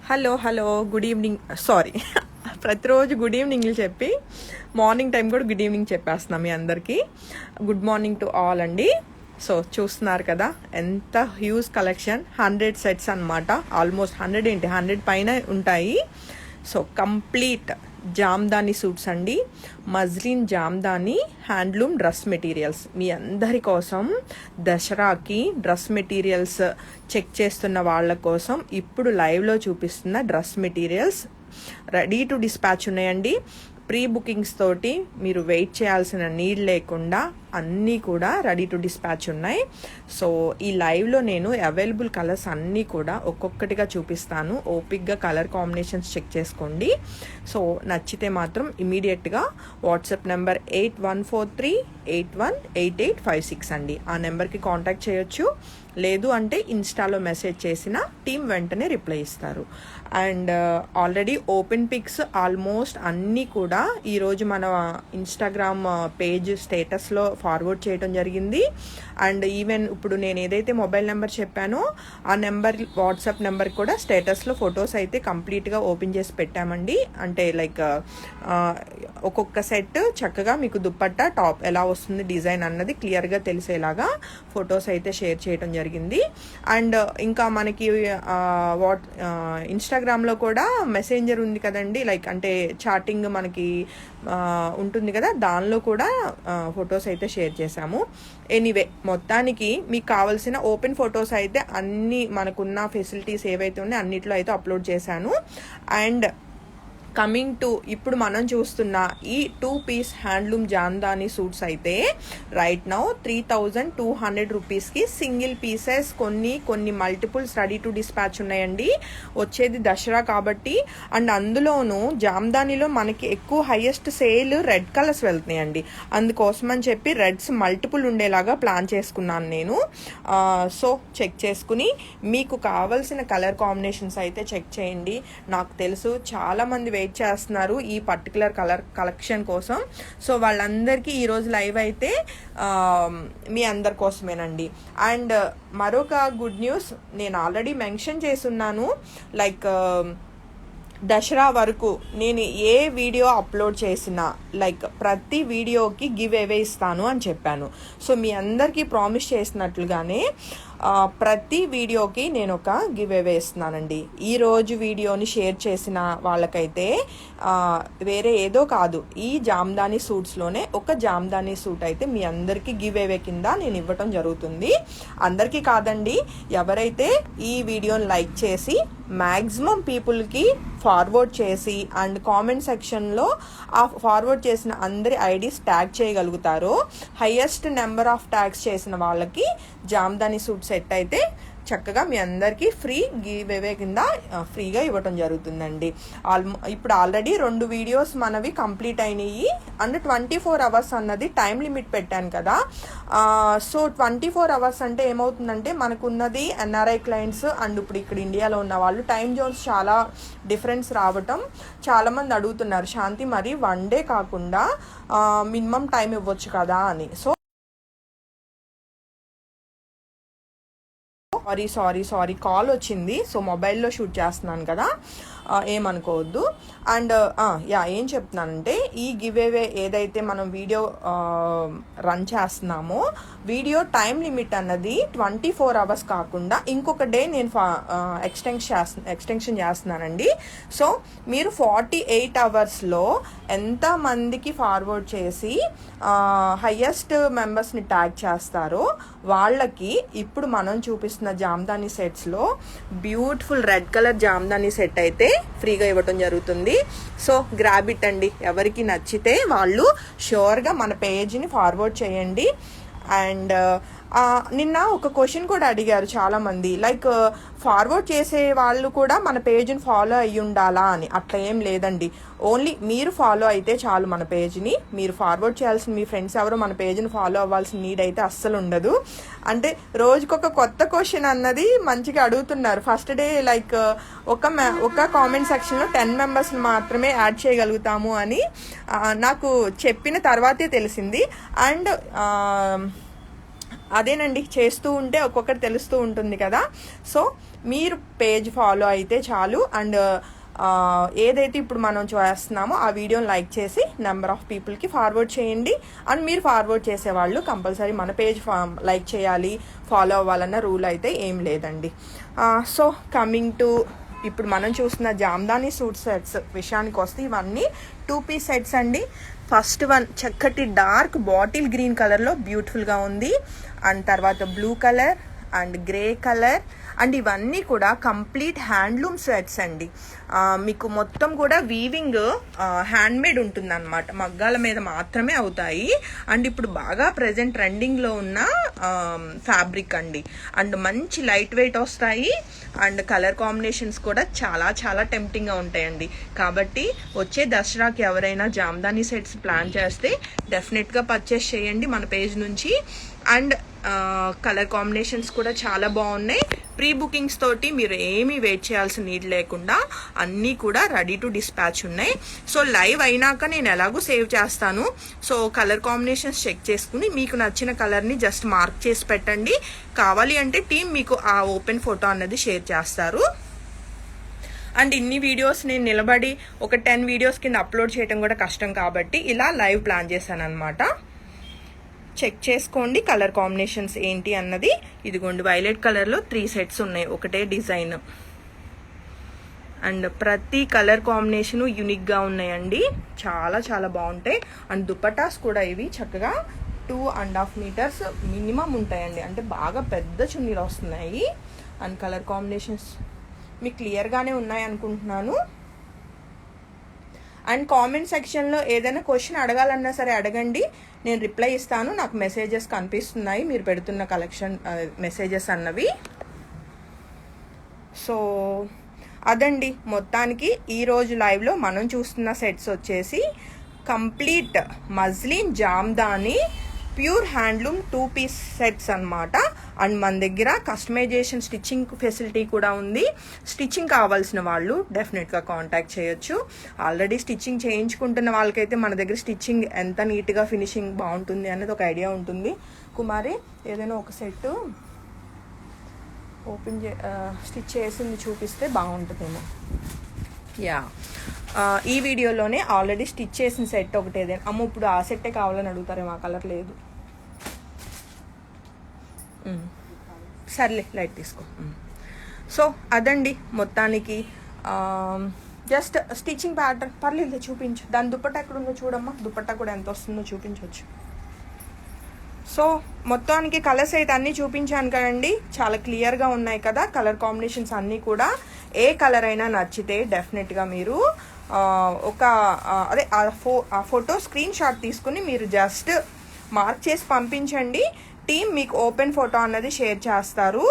Hello hello good evening sorry ప్రతిరోజు good ఈవినింగ్లు చెప్పి మార్నింగ్ టైం కూడా గుడ్ ఈవినింగ్ చెప్పేస్తున్నాం మీ అందరికీ. గుడ్ మార్నింగ్ టు ఆల్ అండి. సో చూస్తున్నారు కదా ఎంత హ్యూజ్ కలెక్షన్, 100 సెట్స్ అనమాట. ఆల్మోస్ట్ 100 పైన ఉంటాయి. సో కంప్లీట్ జామ్దాని సూట్స్ అండి, muslin Jamdani handloom dress materials మీ అందరి కోసం. దసరాకి డ్రెస్ మెటీరియల్స్ చెక్ చేస్తున్న వాళ్ళ కోసం ఇప్పుడు లైవ్లో చూపిస్తున్న dress materials ready to dispatch ఉన్నాయండి. ప్రీ బుకింగ్స్ తోటి మీరు వెయిట్ చేయాల్సిన నీడ్ లేకుండా అన్నీ కూడా రెడీ టు డిస్పాచ్ ఉన్నాయి. సో ఈ లైవ్లో నేను అవైలబుల్ కలర్స్ అన్నీ కూడా ఒక్కొక్కటిగా చూపిస్తాను. ఓపిక్గా కలర్ కాంబినేషన్స్ చెక్ చేసుకోండి. సో నచ్చితే మాత్రం ఇమీడియట్గా వాట్సాప్ నెంబర్ 8143818856 అండి. ఆ నెంబర్కి కాంటాక్ట్ చేయొచ్చు. లేదు అంటే ఇన్స్టాలో మెసేజ్ చేసిన టీం వెంటనే రిప్లై ఇస్తారు. And already open picks almost అన్నీ కూడా ఈరోజు మన ఇన్స్టాగ్రామ్ పేజ్ స్టేటస్లో ఫార్వర్డ్ చేయడం జరిగింది. అండ్ ఈవెన్ ఇప్పుడు నేను ఏదైతే మొబైల్ నెంబర్ చెప్పానో ఆ నెంబర్ వాట్సాప్ నెంబర్ కూడా స్టేటస్లో ఫొటోస్ అయితే కంప్లీట్గా ఓపెన్ చేసి పెట్టామండి. అంటే లైక్ ఒక్కొక్క సెట్ చక్కగా మీకు దుప్పట్టా టాప్ ఎలా వస్తుంది డిజైన్ అన్నది క్లియర్గా తెలిసేలాగా ఫొటోస్ అయితే షేర్ చేయడం జరిగింది. అండ్ ఇంకా మనకి ఇన్స్టాగ్రామ్లో కూడా మెసెంజర్ ఉంది కదండి, లైక్ అంటే చాటింగ్ మనకి ఉంటుంది కదా, దానిలో కూడా ఫొటోస్ అయితే షేర్ చేశాము. ఎనీవే మొత్తానికి మీకు కావాల్సిన ఓపెన్ ఫొటోస్ అయితే అన్ని మనకున్న ఫెసిలిటీస్ ఏవైతే ఉన్నాయో అన్నిట్లో అయితే అప్లోడ్ చేశాను. అండ్ కమింగ్ టు ఇప్పుడు మనం చూస్తున్న ఈ 2 పీస్ హ్యాండ్లూమ్ జామ్దాని సూట్స్ అయితే రైట్ నౌ 3200 రూపీస్కి సింగిల్ పీసెస్, కొన్ని మల్టిపుల్స్ రెడీ టు డిస్పాచ్ ఉన్నాయండి. వచ్చేది దసరా కాబట్టి. అండ్ అందులోనూ జామ్దానిలో మనకి ఎక్కువ హైయెస్ట్ సేల్ రెడ్ కలర్స్ వెళ్తున్నాయండి. అందుకోసం అని చెప్పి రెడ్స్ మల్టిపుల్ ఉండేలాగా ప్లాన్ చేసుకున్నాను నేను. సో చెక్ చేసుకుని మీకు కావాల్సిన కలర్ కాంబినేషన్స్ అయితే చెక్ చేయండి. నాకు తెలుసు చాలా మంది వెయిట్ చేస్తున్నారు ఈ పర్టికులర్ కలర్ కలెక్షన్ కోసం. సో వాళ్ళందరికీ ఈరోజు లైవ్ అయితే మీ అందరి కోసమేనండి. అండ్ మరొక గుడ్ న్యూస్ నేను ఆల్రెడీ మెన్షన్ చేస్తున్నాను, లైక్ దసరా వరకు నేను ఏ వీడియో అప్లోడ్ చేసినా లైక్ ప్రతి వీడియోకి గివ్ అవే ఇస్తాను అని చెప్పాను. సో మీ అందరికీ ప్రామిస్ చేసినట్లుగానే ప్రతి వీడియోకి నేను ఒక గివ్ అవే ఇస్తున్నానండి. ఈరోజు వీడియోని షేర్ చేసిన వాళ్ళకైతే వేరే ఏదో కాదు, ఈ జామ్దాని సూట్స్లోనే ఒక జామ్దాని సూట్ అయితే మీ అందరికీ గివ్ అవే కింద నేను ఇవ్వటం జరుగుతుంది. అందరికీ కాదండి, ఎవరైతే ఈ వీడియోని లైక్ చేసి మ్యాక్సిమం పీపుల్కి ఫార్వర్డ్ చేసి అండ్ కామెంట్ సెక్షన్లో ఆ ఫార్వర్డ్ చేసిన అందరి ఐడీస్ ట్యాగ్ చేయగలుగుతారో హైయెస్ట్ నెంబర్ ఆఫ్ ట్యాగ్స్ చేసిన వాళ్ళకి జామ్దాని సూట్ సెట్ అయితే చక్కగా మీ అందరికీ ఫ్రీ గివ్ అవే కింద ఫ్రీగా ఇవ్వటం జరుగుతుందండి. ఇప్పుడు ఆల్రెడీ 2 వీడియోస్ మనవి కంప్లీట్ అయినాయి. అండ్ 24 అవర్స్ అన్నది టైం లిమిట్ పెట్టాను కదా. సో 24 అవర్స్ అంటే ఏమవుతుందంటే మనకున్నది ఎన్ఆర్ఐ క్లయింట్స్ అండ్ ఇప్పుడు ఇక్కడ ఇండియాలో ఉన్న వాళ్ళు టైం జోన్స్ చాలా డిఫరెన్స్ రావటం చాలామంది అడుగుతున్నారు, శాంతి మరి 1 డే కాకుండా మినిమం టైం ఇవ్వచ్చు కదా అని. సో సారీ కాల్ వచ్చింది. సో మొబైల్లో షూట్ చేస్తున్నాను కదా, ఏమనుకోవద్దు. అండ్ ఏం చెప్తున్నానంటే ఈ గివ్ అవే ఏదైతే మనం వీడియో రన్ చేస్తున్నామో వీడియో టైం లిమిట్ అన్నది 24 అవర్స్ కాకుండా ఇంకొక డే నేను ఎక్స్టెన్షన్ చేస్తున్నానండి. సో మీరు 48 అవర్స్లో ఎంతమందికి ఫార్వర్డ్ చేసి హైయెస్ట్ మెంబర్స్ని ట్యాగ్ చేస్తారో వాళ్ళకి ఇప్పుడు మనం చూపిస్తున్న జామ్దాని సెట్స్లో beautiful red colour Jamdani set అయితే ఫ్రీగా ఇవ్వటం జరుగుతుంది. సో గ్రాబ్ ఇట్ అండి, ఎవరికి నచ్చితే వాళ్ళు షూర్గా మన పేజ్ని ఫార్వర్డ్ చేయండి. అండ్ నిన్న ఒక క్వశ్చన్ కూడా అడిగారు చాలామంది, లైక్ ఫార్వర్డ్ చేసే వాళ్ళు కూడా మన పేజ్ని ఫాలో అయ్యి ఉండాలా అని. అట్లా ఏం లేదండి, ఓన్లీ మీరు ఫాలో అయితే చాలు మన పేజ్ని. మీరు ఫార్వర్డ్ చేయాల్సిన మీ ఫ్రెండ్స్ ఎవరో మన పేజ్ని ఫాలో అవ్వాల్సిన నీడ్ అయితే అస్సలు ఉండదు. అంటే రోజుకొక కొత్త క్వశ్చన్ అన్నది మంచిగా అడుగుతున్నారు. ఫస్ట్ డే లైక్ ఒక కామెంట్ సెక్షన్లో 10 మెంబర్స్ని మాత్రమే యాడ్ చేయగలుగుతాము అని నాకు చెప్పిన తర్వాతే తెలిసింది. అండ్ అదేనండి, చేస్తూ ఉంటే ఒక్కొక్కటి తెలుస్తూ ఉంటుంది కదా. సో మీరు పేజ్ ఫాలో అయితే చాలు. అండ్ ఏదైతే ఇప్పుడు మనం చేస్తున్నామో ఆ వీడియోని లైక్ చేసి నెంబర్ ఆఫ్ పీపుల్కి ఫార్వర్డ్ చేయండి. అండ్ మీరు ఫార్వర్డ్ చేసేవాళ్ళు కంపల్సరీ మన పేజ్ లైక్ చేయాలి, ఫాలో అవ్వాలన్న రూల్ అయితే ఏం లేదండి. సో కమింగ్ టు ఇప్పుడు మనం చూస్తున్న జామ్దాని సూట్ సెట్స్ విషయానికి వస్తే ఇవన్నీ 2 పీస్ సెట్స్ అండి. ఫస్ట్ వన్ చక్కటి డార్క్ బాటిల్ గ్రీన్ కలర్లో బ్యూటిఫుల్గా ఉంది. అండ్ తర్వాత blue colour and grey colour. And ఇవన్నీ కూడా కంప్లీట్ హ్యాండ్లూమ్ సెట్స్ అండి. మీకు మొత్తం కూడా వీవింగ్ హ్యాండ్మేడ్ ఉంటుంది అనమాట, మగ్గాల మీద మాత్రమే అవుతాయి. అండ్ ఇప్పుడు బాగా ప్రెజెంట్ ట్రెండింగ్లో ఉన్న ఫ్యాబ్రిక్ అండి. అండ్ మంచి లైట్ వెయిట్ వస్తాయి. అండ్ కలర్ కాంబినేషన్స్ కూడా చాలా చాలా టెంప్టింగ్గా ఉంటాయండి. కాబట్టి వచ్చే దసరాకి ఎవరైనా జామ్దాని సెట్స్ ప్లాన్ చేస్తే డెఫినెట్గా పర్చేస్ చేయండి మన పేజ్ నుంచి. అండ్ కలర్ కాంబినేషన్స్ కూడా చాలా బాగున్నాయి. ప్రీ బుకింగ్స్ తోటి మీరు ఏమీ వెయిట్ చేయాల్సిన నీడ్ లేకుండా అన్నీ కూడా రెడీ టు డిస్పాచ్ ఉన్నాయి. సో లైవ్ అయినాక నేను ఎలాగో సేవ్ చేస్తాను. సో కలర్ కాంబినేషన్స్ చెక్ చేసుకుని మీకు నచ్చిన కలర్ని జస్ట్ మార్క్ చేసి పెట్టండి. కావాలి అంటే టీం మీకు ఆ ఓపెన్ ఫోటో అన్నది షేర్ చేస్తారు. అండ్ ఇన్ని వీడియోస్ నేను నిలబడి ఒక 10 వీడియోస్ కింద అప్లోడ్ చేయడం కూడా కష్టం కాబట్టి ఇలా లైవ్ ప్లాన్ చేశాను అనమాట. చెక్ చేసుకోండి కలర్ కాంబినేషన్స్ ఏంటి అన్నది. ఇదిగోండి వైలెట్ కలర్లో 3 సెట్స్ ఉన్నాయి, ఒకటే డిజైన్. అండ్ ప్రతి కలర్ కాంబినేషను యూనిక్గా ఉన్నాయండి, చాలా చాలా బాగుంటాయి. అండ్ దుపటాస్ కూడా ఇవి చక్కగా 2.5 మీటర్స్ మినిమం ఉంటాయండి, అంటే బాగా పెద్ద చున్నీలు వస్తున్నాయి. అండ్ కలర్ కాంబినేషన్స్ మీకు క్లియర్గానే ఉన్నాయి అనుకుంటున్నాను. అండ్ కామెంట్ సెక్షన్లో ఏదైనా క్వశ్చన్ అడగాలన్నా సరే అడగండి, నేను రిప్లై ఇస్తాను. నాకు మెసేజెస్ కనిపిస్తున్నాయి మీరు పెడుతున్న కలెక్షన్ మెసేజెస్ అన్నవి. సో అదండి మొత్తానికి ఈరోజు లైవ్లో మనం చూస్తున్న సెట్స్ వచ్చేసి complete muslin Jamdani pure handloom 2 piece sets అనమాట. అండ్ మన దగ్గర కస్టమైజేషన్ స్టిచ్చింగ్ ఫెసిలిటీ కూడా ఉంది. స్టిచ్చింగ్ కావాల్సిన వాళ్ళు డెఫినెట్గా కాంటాక్ట్ చేయొచ్చు. ఆల్రెడీ స్టిచ్చింగ్ చేయించుకుంటున్న వాళ్ళకైతే మన దగ్గర స్టిచ్చింగ్ ఎంత నీట్గా ఫినిషింగ్ బాగుంటుంది అనేది ఒక ఐడియా ఉంటుంది. కుమారి ఏదైనా ఒక సెట్ ఓపెన్ స్టిచ్ చేసింది చూపిస్తే బాగుంటుందేమో. యా ఈ వీడియోలోనే ఆల్రెడీ స్టిచ్ చేసిన సెట్ ఒకటి ఏదైనా, అమ్మ ఇప్పుడు ఆ సెట్టే కావాలని అడుగుతారేమో, ఆ కలర్ లేదు. సర్లే లైట్ తీసుకో. సో అదండి మొత్తానికి జస్ట్ స్టిచ్చింగ్ ప్యాటర్న్ పర్లేదు చూపించు. దాని దుపట్టా ఎక్కడ ఉందో చూడమ్మా, దుపట్టా కూడా ఎంత వస్తుందో చూపించవచ్చు. సో మొత్తానికి కలర్స్ అయితే అన్నీ చూపించాను కదండి, చాలా క్లియర్గా ఉన్నాయి కదా. కలర్ కాంబినేషన్స్ అన్నీ కూడా ఏ కలర్ అయినా నచ్చితే డెఫినెట్గా మీరు ఆ ఫోటో స్క్రీన్ షాట్ తీసుకుని మీరు జస్ట్ మార్క్ చేసి పంపించండి. టీమ్ మీకు ఓపెన్ ఫోటో అన్నది షేర్ చేస్తారు.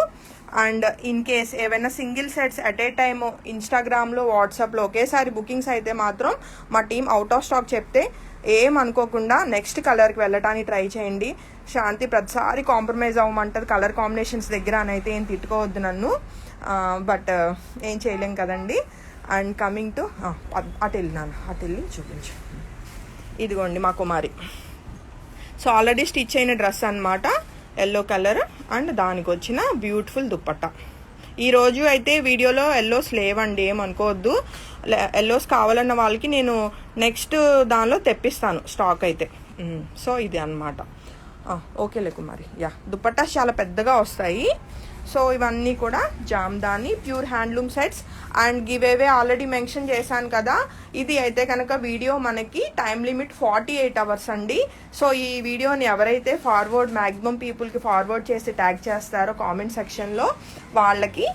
అండ్ ఇన్ కేస్ ఏవైనా single sets at a time ఇన్స్టాగ్రామ్లో వాట్సాప్లో ఒకేసారి బుకింగ్స్ అయితే మాత్రం మా టీం అవుట్ ఆఫ్ స్టాక్ చెప్తే ఏమనుకోకుండా నెక్స్ట్ కలర్కి వెళ్ళటానికి ట్రై చేయండి. శాంతి ప్రతిసారి కాంప్రమైజ్ అవ్వమంటది కలర్ కాంబినేషన్స్ దగ్గర అని అయితే ఏం తిట్టుకోవద్దు నన్ను, బట్ ఏం చేయలేం కదండి. అండ్ కమింగ్ టు అటు వెళ్ళి చూపించు. ఇదిగోండి మా కుమారి. సో ఆల్రెడీ స్టిచ్ అయిన డ్రెస్ అనమాట, ఎల్లో కలర్. అండ్ దానికి వచ్చిన బ్యూటిఫుల్ దుప్పట్టా. ఈరోజు అయితే వీడియోలో ఎల్లోస్ లేవండి, ఏమనుకోవద్దు. ఎల్లోస్ కావాలన్న వాళ్ళకి నేను నెక్స్ట్ దానిలో తెప్పిస్తాను స్టాక్ అయితే. సో ఇది అనమాట. ఓకేలే కుమారి. యా దుపట్టా చాలా పెద్దగా వస్తాయి. సో ఇవన్నీ కూడా Jamdani pure handloom sets. And give away already mention చేశాను కదా, ఇది అయితే కనుక వీడియో మనకి టైం లిమిట్ 48 అవర్స్ అండి. సో ఈ వీడియోని ఎవరైతే మ్యాక్సిమం పీపుల్కి ఫార్వర్డ్ చేసి ట్యాగ్ చేస్తారో కామెంట్ సెక్షన్లో వాళ్ళకి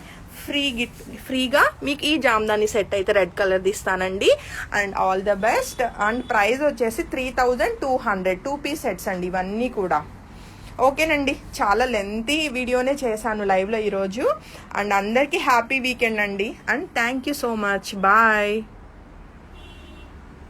ఫ్రీగా మీకు ఈ జామ్దాని సెట్ అయితే రెడ్ కలర్ ఇస్తానండి. And all the best. And price వచ్చేసి 3200 2 పీస్ సెట్స్ అండి ఇవన్నీ కూడా. ఓకేనండి, చాలా లెంతీ వీడియోనే చేశాను లైవ్లో ఈరోజు. అండ్ అందరికీ హ్యాపీ వీకెండ్ అండి. And thank you so much. Bye.